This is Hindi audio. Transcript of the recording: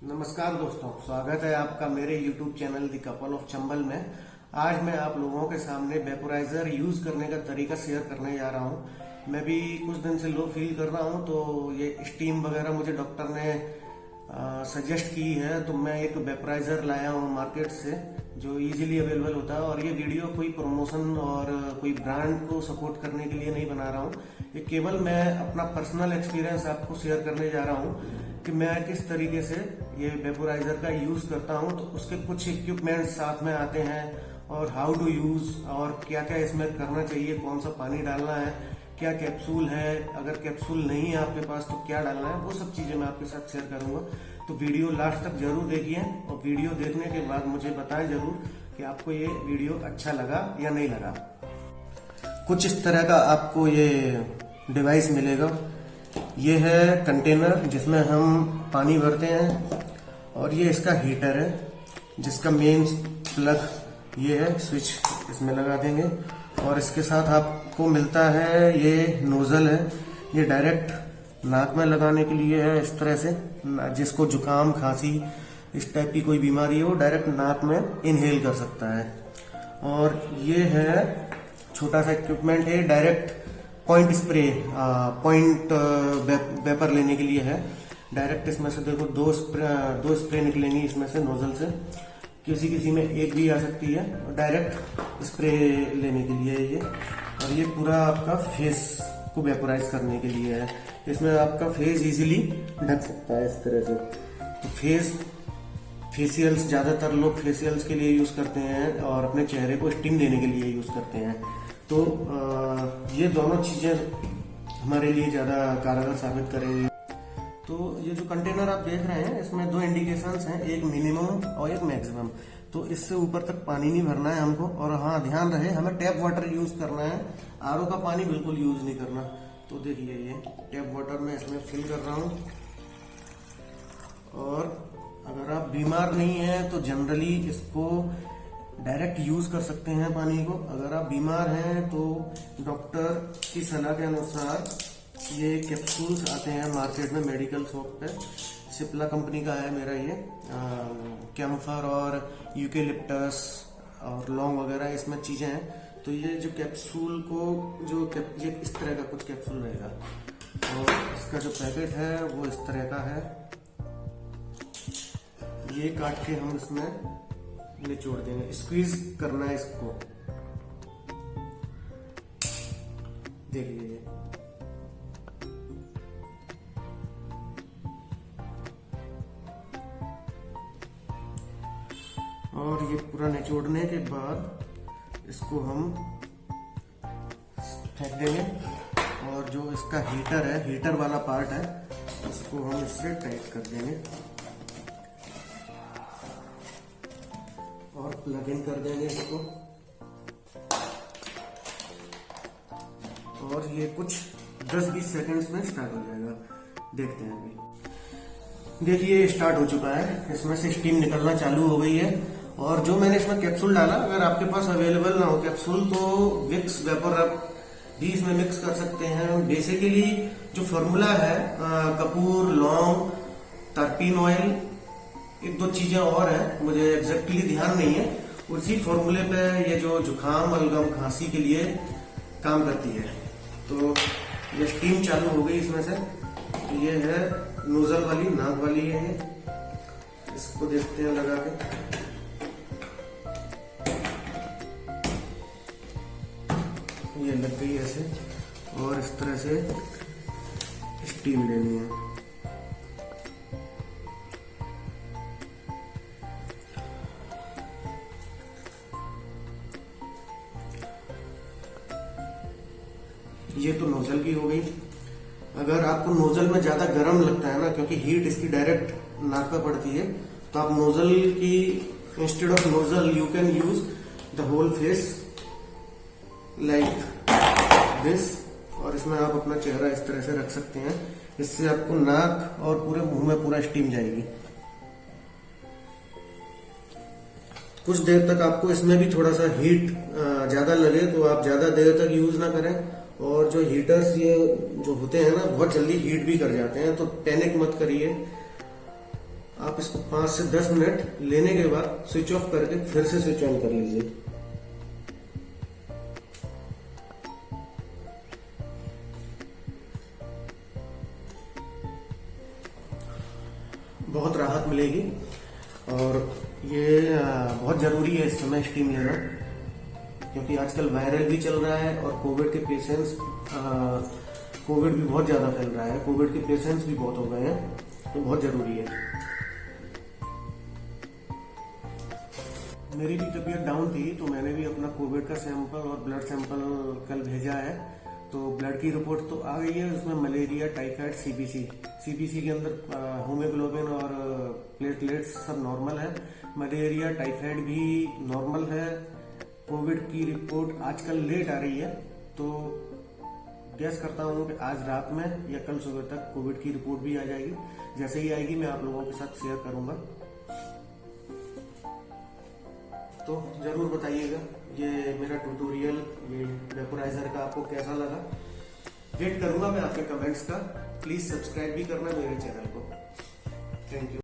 नमस्कार दोस्तों, स्वागत है आपका मेरे YouTube channel the couple of Chambal में। आज मैं आप लोगों के सामने वेपोराइजर यूज करने का तरीका शेयर करने जा रहा हूं। मैं भी कुछ दिन से लो फील कर रहा हूं, तो ये स्टीम वगैरह मुझे डॉक्टर ने सजेस्ट की है, तो मैं एक वेपोराइजर लाया हूं मार्केट से जो इजीली अवेलेबल होता है। और ये वीडियो कोई प्रमोशन और कोई ब्रांड को सपोर्ट करने के लिए नहीं बना रहा हूँ। ये केवल मैं अपना पर्सनल एक्सपीरियंस आपको शेयर करने जा रहा हूँ कि मैं किस तरीके से ये वेपोराइजर का यूज करता हूँ। तो उसके कुछ इक्विपमेंट साथ में आते हैं और हाउ टू यूज और क्या क्या इसमें करना चाहिए, कौन सा पानी डालना है, क्या कैप्सूल है, अगर कैप्सूल नहीं है आपके पास तो क्या डालना है, वो सब चीजें मैं आपके साथ शेयर करूंगा। तो वीडियो लास्ट तक जरूर देखिए और वीडियो देखने के बाद मुझे बताएं जरूर कि आपको ये वीडियो अच्छा लगा या नहीं लगा। कुछ इस तरह का आपको ये डिवाइस मिलेगा। ये है कंटेनर जिसमें हम पानी भरते हैं और ये इसका हीटर है जिसका मेन प्लग ये है, स्विच इसमें लगा देंगे। और इसके साथ आपको मिलता है ये नोजल है, ये डायरेक्ट नाक में लगाने के लिए है। इस तरह से जिसको जुकाम खांसी इस टाइप की कोई बीमारी हो, डायरेक्ट नाक में इनहेल कर सकता है। और ये है छोटा सा इक्विपमेंट है, direct point spray, point vapour लेने के लिए है। डायरेक्ट इसमें से देखो दो स्प्रे निकलेंगी इसमें से नोजल से, किसी में एक भी आ सकती है। डायरेक्ट स्प्रे लेने के लिए ये, और ये पूरा आपका फेस को वेपोराइज करने के लिए है। इसमें आपका फेस इजीली ढक सकता है इस तरह से। तो फेशियल्स ज्यादातर लोग फेशियल्स के लिए यूज करते हैं और अपने चेहरे को स्टीम देने के लिए यूज करते हैं। तो ये दोनों चीजें हमारे लिए ज्यादा कारगर साबित करेंगी। तो ये जो कंटेनर आप देख रहे हैं इसमें दो इंडिकेशंस हैं, एक मिनिमम और एक मैक्सिमम। तो इससे ऊपर तक पानी नहीं भरना है हमको। और हाँ, ध्यान रहे हमें टैप वाटर यूज करना है, आरओ का पानी बिल्कुल यूज नहीं करना। तो देखिए ये टैप वाटर में इसमें फिल कर रहा हूँ। और अगर आप बीमार नहीं है तो जनरली इसको डायरेक्ट यूज कर सकते हैं पानी को। अगर आप बीमार हैं तो डॉक्टर की सलाह के अनुसार ये कैप्सूल्स आते हैं मार्केट में, मेडिकल शॉप पे। सिप्ला कंपनी का है मेरा ये, कैम्फर और यूकेलिप्टस और लौंग वगैरह इसमें चीजें हैं। तो ये जो कैप्सूल को ये इस तरह का कुछ कैप्सूल रहेगा और इसका जो पैकेट है वो इस तरह का है। ये काट के हम इसमें निचोड़ देंगे, स्क्वीज करना है इसको। देखिए और ये पूरा निचोड़ने के बाद इसको हम फेंक देंगे। और जो इसका हीटर है, हीटर वाला पार्ट है, इसको हम इससे टाइट कर देंगे और प्लग इन कर देंगे इसको। और ये कुछ 10-20 सेकंड्स में स्टार्ट हो जाएगा। देखते हैं अभी। देखिए स्टार्ट हो चुका है, इसमें से स्टीम निकलना चालू हो गई है। और जो मैंने इसमें कैप्सूल डाला, अगर आपके पास अवेलेबल ना हो कैप्सूल तो विक्स वेपर भी इसमें मिक्स कर सकते हैं। बेसिकली जो फॉर्मूला है, कपूर, लौंग, तरपीन ऑयल, एक दो चीजें और हैं, मुझे एग्जैक्टली ध्यान नहीं है। उसी फॉर्मूले पे ये जो जुकाम अलगम खांसी के लिए काम करती है। तो ये स्टीम चालू हो गई इसमें से। तो ये है नोजल वाली, नाक वाली है ये। इसको देखते हैं लगा के। ये लग गई ऐसे और इस तरह से स्टीम लेनी है। ये तो नोजल की हो गई। अगर आपको नोजल में ज्यादा गर्म लगता है ना, क्योंकि हीट इसकी डायरेक्ट नाक पे पड़ती है, तो आप नोजल की instead of nozzle you can use the whole face like this. और इसमें आप अपना चेहरा इस तरह से रख सकते हैं। इससे आपको नाक और पूरे मुंह में पूरा स्टीम जाएगी। कुछ देर तक आपको इसमें भी थोड़ा सा हीट ज्यादा लगे तो आप ज्यादा देर तक यूज ना करें। और जो हीटर्स ये जो होते हैं ना बहुत जल्दी हीट भी कर जाते हैं, तो पैनिक मत करिए। आप इसको 5 से 10 मिनट लेने के बाद स्विच ऑफ करके फिर से स्विच ऑन कर लीजिए। बहुत राहत मिलेगी और ये बहुत जरूरी है इस समय स्टीम लेना, क्योंकि आजकल वायरल भी चल रहा है और कोविड के पेशेंट्स कोविड भी बहुत ज्यादा फैल रहा है, कोविड के पेशेंट्स भी बहुत हो गए हैं, तो बहुत जरूरी है। मेरी भी तबीयत डाउन थी तो मैंने भी अपना कोविड का सैंपल और ब्लड सैंपल कल भेजा है। तो ब्लड की रिपोर्ट तो आ गई है, उसमें मलेरिया, टाइफाइड, सीबीसी के अंदर हीमोग्लोबिन और प्लेटलेट्स सब नॉर्मल है। मलेरिया, टाइफाइड भी नॉर्मल है। कोविड की रिपोर्ट आजकल लेट आ रही है, तो गैस करता हूँ कि आज रात में या कल सुबह तक कोविड की रिपोर्ट भी आ जाएगी। जैसे ही आएगी मैं आप लोगों के साथ शेयर करूंगा, तो जरूर बताइएगा ये मेरा ट्यूटोरियल, ये वेपोराइजर का आपको कैसा लगा। वेट करूंगा मैं आपके कमेंट्स का। प्लीज सब्सक्राइब भी करना मेरे चैनल को। Thank you.